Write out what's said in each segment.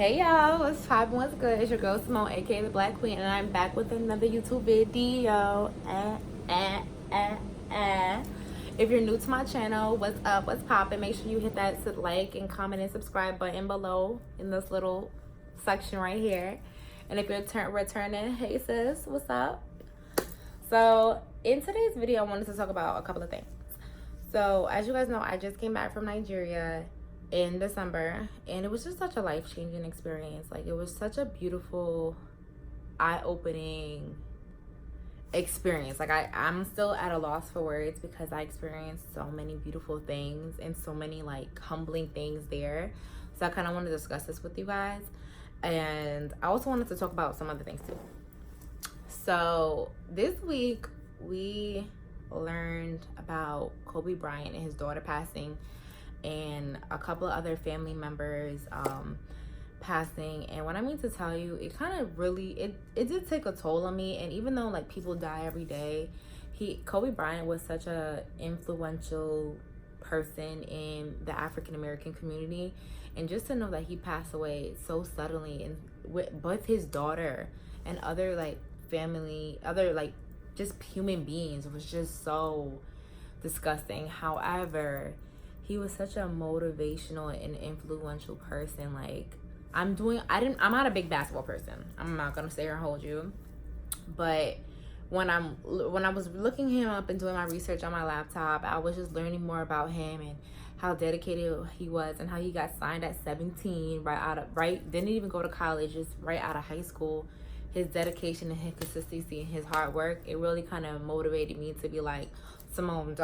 Hey y'all, what's poppin', what's good? It's your girl Simone, aka the Black Queen, and I'm back with another YouTube video. If you're new to my channel, what's up, what's poppin'? Make sure you hit that like and comment and subscribe button below in this little section right here. And if you're returning, hey sis, what's up? So in today's video, I wanted to talk about a couple of things. So as you guys know, I just came back from Nigeria in December, and it was just such a life-changing experience. Like, it was such a beautiful, eye-opening experience. Like, I'm still at a loss for words because I experienced so many beautiful things and so many like humbling things there. So I kind of want to discuss this with you guys, and I also wanted to talk about some other things too. So this week we learned about Kobe Bryant and his daughter passing, and a couple of other family members passing. And what I mean to tell you, it kind of really it did take a toll on me. And even though like people die every day, Kobe Bryant was such a influential person in the African American community, and just to know that he passed away so suddenly, and with his daughter and other like family, other like just human beings, was just so disgusting. However, he was such a motivational and influential person. Like, I'm not a big basketball person. I'm not gonna sit here and hold you, but when I was looking him up and doing my research on my laptop, I was just learning more about him and how dedicated he was, and how he got signed at 17, didn't even go to college, just right out of high school. His dedication and his consistency and his hard work, it really kind of motivated me to be like, Simone,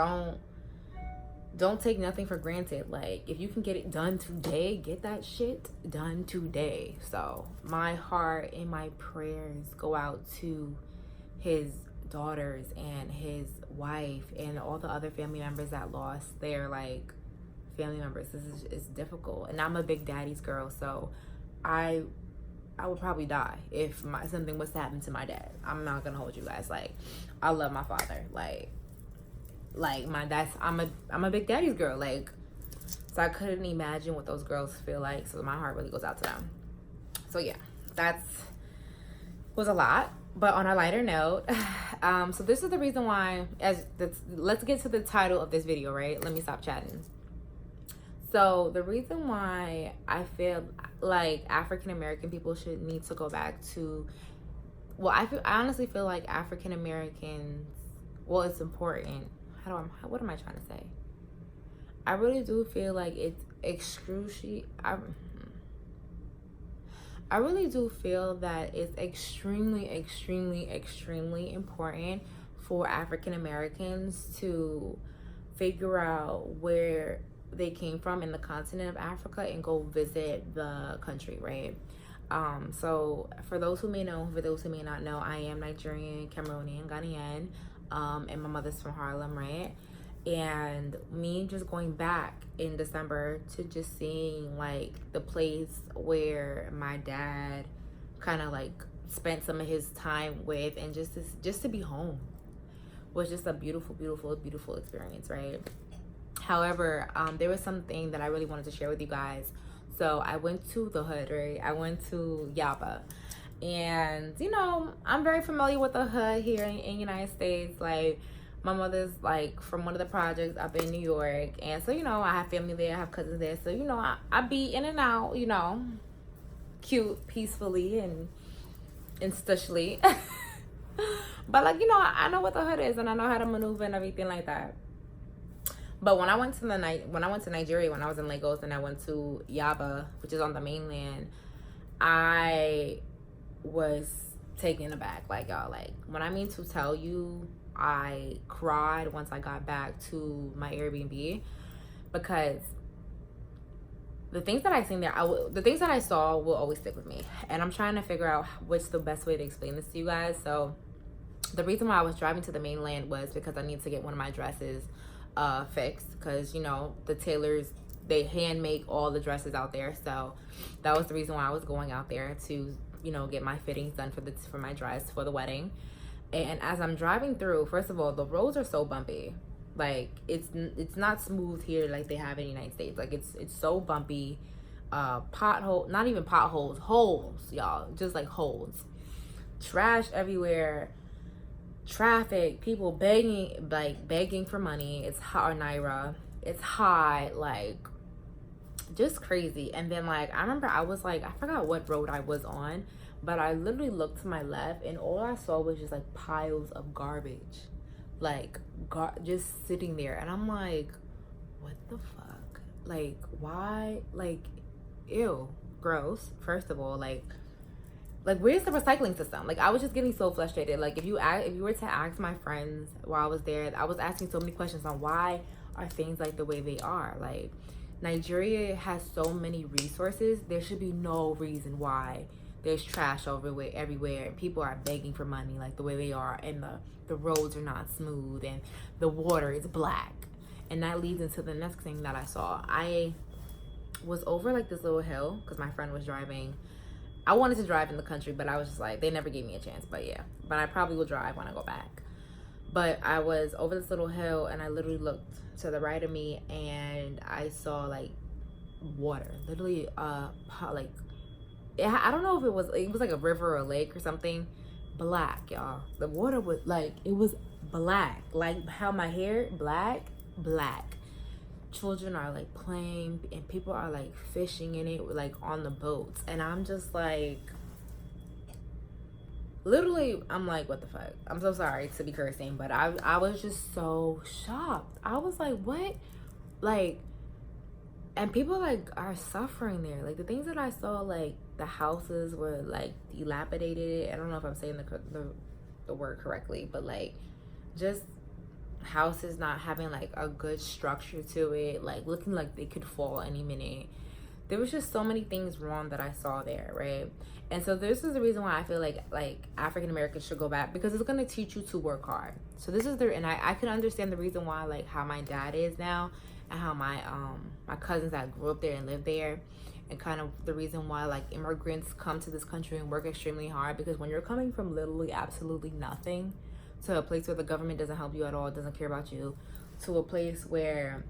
don't take nothing for granted. Like, if you can get it done today, get that shit done today. So my heart and my prayers go out to his daughters and his wife and all the other family members that lost their like family members. It's difficult, and I'm a big daddy's girl, so I would probably die if something was to happen to my dad. I'm not gonna hold you guys. Like, I love my father. I'm a big daddy's girl. Like, so I couldn't imagine what those girls feel like. So my heart really goes out to them. So yeah, was a lot. But on a lighter note, so this is the reason why. Let's get to the title of this video, right? Let me stop chatting. So the reason why I feel like African American people should need to go back to, I honestly feel like African Americans, it's important. What am I trying to say? I really do feel like it's excruciating. I really do feel that it's extremely, extremely, extremely important for African Americans to figure out where they came from in the continent of Africa and go visit the country, right? So for those who may know, for those who may not know, I am Nigerian, Cameroonian, Ghanaian, and my mother's from Harlem, right? And me just going back in December to just seeing like the place where my dad kind of like spent some of his time with, and just to be home was just a beautiful, beautiful, beautiful experience, right? However, there was something that I really wanted to share with you guys. So I went to the hood, right? I went to Yaba. And, you know, I'm very familiar with the hood here in United States. Like, my mother's, like, from one of the projects up in New York. And so, you know, I have family there. I have cousins there. So, you know, I be in and out, you know, cute, peacefully, and stushly. But, like, you know, I know what the hood is, and I know how to maneuver and everything like that. But when I went to Nigeria, when I was in Lagos, and I went to Yaba, which is on the mainland, I was taken aback. Like, y'all, like, when I mean to tell you, I cried once I got back to my Airbnb, because the things that I seen there, the things that I saw will always stick with me. And I'm trying to figure out what's the best way to explain this to you guys. So the reason why I was driving to the mainland was because I need to get one of my dresses fixed, because, you know, the tailors, they hand make all the dresses out there. So that was the reason why I was going out there, to, you know, get my fittings done for my dress for the wedding. And as I'm driving through, first of all, the roads are so bumpy. Like, it's not smooth here like they have in the United States. Like, it's so bumpy. pothole, not even potholes, holes, y'all, just like holes, trash everywhere, traffic, people begging for money. It's hot, or naira, it's hot, like just crazy. And then like I remember I was like, I forgot what road I was on, but I literally looked to my left and all I saw was just like piles of garbage, like just sitting there. And I'm like, what the fuck, like why, like ew, gross. First of all, like where's the recycling system? Like I was just getting so frustrated. Like if you were to ask my friends while I was there, I was asking so many questions on why are things like the way they are. Like Nigeria has so many resources, there should be no reason why there's trash everywhere and people are begging for money like the way they are, and the roads are not smooth and the water is black. And that leads into the next thing that I saw. I was over like this little hill because my friend was driving. I wanted to drive in the country, but I was just like, they never gave me a chance. But yeah, but I probably will drive when I go back. But I was over this little hill and I literally looked to the right of me and I saw like water, literally like I don't know if it was like a river or a lake or something, black, y'all. The water was like, it was black, like how my hair, black. Children are like playing and people are like fishing in it, like on the boats, and I'm just like, literally, I'm like, what the fuck? I'm so sorry to be cursing, but I was just so shocked. I was like, what? Like, and people like are suffering there. Like the things that I saw, like the houses were like dilapidated. I don't know if I'm saying the word correctly, but like just houses not having like a good structure to it, like looking like they could fall any minute. There was just so many things wrong that I saw there, right? And so this is the reason why I feel like African Americans should go back, because it's going to teach you to work hard. So this is and I can understand the reason why, like how my dad is now and how my cousins that grew up there and lived there, and kind of the reason why like immigrants come to this country and work extremely hard, because when you're coming from literally absolutely nothing to a place where the government doesn't help you at all, doesn't care about you, to a place where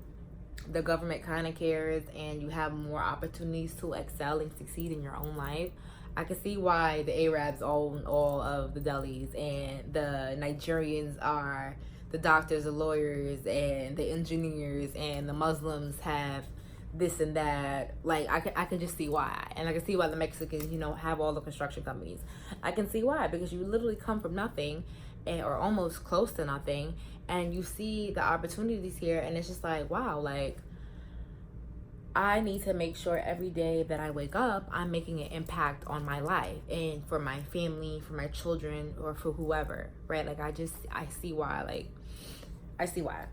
the government kind of cares and you have more opportunities to excel and succeed in your own life. I can see why the Arabs own all of the delis and the Nigerians are the doctors, the lawyers, and the engineers, and the Muslims have this and that. Like I can just see why. And I can see why the Mexicans, you know, have all the construction companies. I can see why, because you literally come from nothing, or almost close to nothing, and you see the opportunities here, and it's just like, wow, like I need to make sure every day that I wake up, I'm making an impact on my life and for my family, for my children, or for whoever, right? Like I see why, like I see why.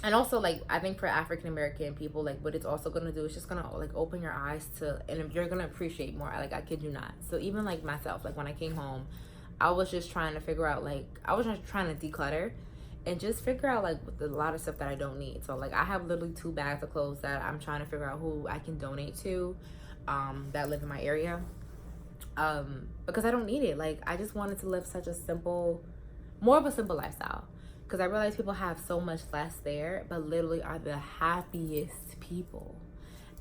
And also, like, I think for African American people, like what it's also gonna do is just gonna like open your eyes to, and you're gonna appreciate more. Like I kid you not. So even like myself, like when I came home, I was just trying to figure out, like, I was just trying to declutter and just figure out like a lot of stuff that I don't need. So like I have literally 2 bags of clothes that I'm trying to figure out who I can donate to that live in my area, because I don't need it. Like I just wanted to live such a more of a simple lifestyle, because I realize people have so much less there, but literally are the happiest people.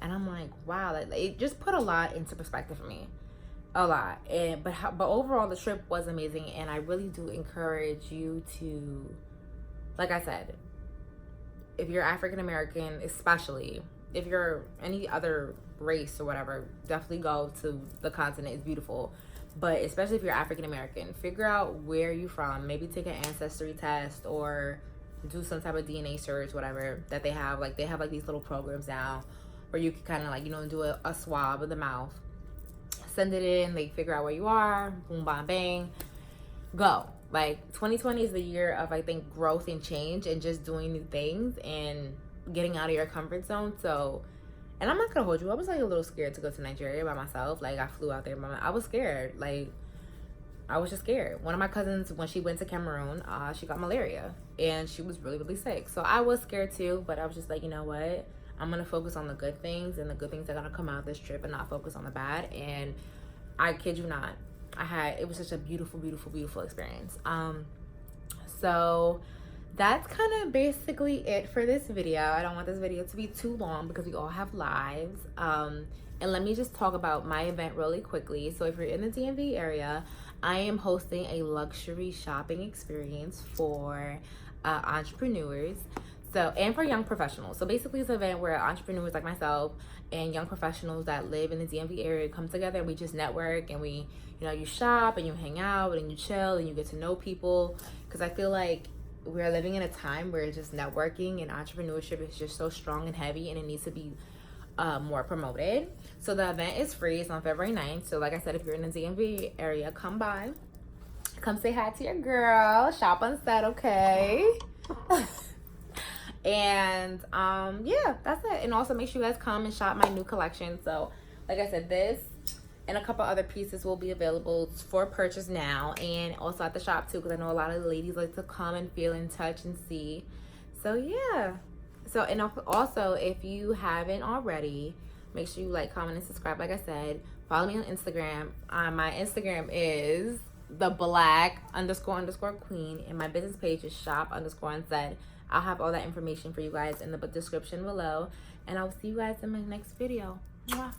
And I'm like, wow, like it just put a lot into perspective for me. A lot. And but overall the trip was amazing, and I really do encourage you to, like I said, if you're African American, especially if you're any other race or whatever, definitely go to the continent. It's beautiful. But especially if you're African American, figure out where you're from. Maybe take an ancestry test or do some type of DNA search, whatever that they have. Like they have like these little programs now where you can kind of like, you know, do a swab of the mouth, send it in, they figure out where you are, boom, bam, bang, go. Like 2020 is the year of, I think, growth and change and just doing new things and getting out of your comfort zone. So, and I'm not gonna hold you, I was like a little scared to go to Nigeria by myself. Like I flew out there I was scared. Like I was just scared. One of my cousins, when she went to Cameroon, she got malaria and she was really, really sick. So I was scared too, but I was just like, you know what? I'm gonna focus on the good things, and the good things are gonna come out of this trip and not focus on the bad. And I kid you not, it was such a beautiful, beautiful, beautiful experience. So that's kind of basically it for this video. I don't want this video to be too long because we all have lives. And let me just talk about my event really quickly. So if you're in the DMV area, I am hosting a luxury shopping experience for entrepreneurs. So, and for young professionals. So basically it's an event where entrepreneurs like myself and young professionals that live in the DMV area come together, and we just network, and we, you know, you shop and you hang out and you chill and you get to know people. Because I feel like we're living in a time where just networking and entrepreneurship is just so strong and heavy, and it needs to be more promoted. So the event is free. It's on February 9th. So like I said, if you're in the DMV area, come by. Come say hi to your girl. Shop unsaid, okay? And yeah, that's it. And also make sure you guys come and shop my new collection. So like I said, this and a couple other pieces will be available for purchase now, and also at the shop too, because I know a lot of the ladies like to come and feel and touch and see. So yeah. So, and also, if you haven't already, make sure you like, comment, and subscribe. Like I said, follow me on Instagram. My Instagram is __queen, and my business page is shop_unsaid. I'll have all that information for you guys in the description below, and I'll see you guys in my next video. Mwah.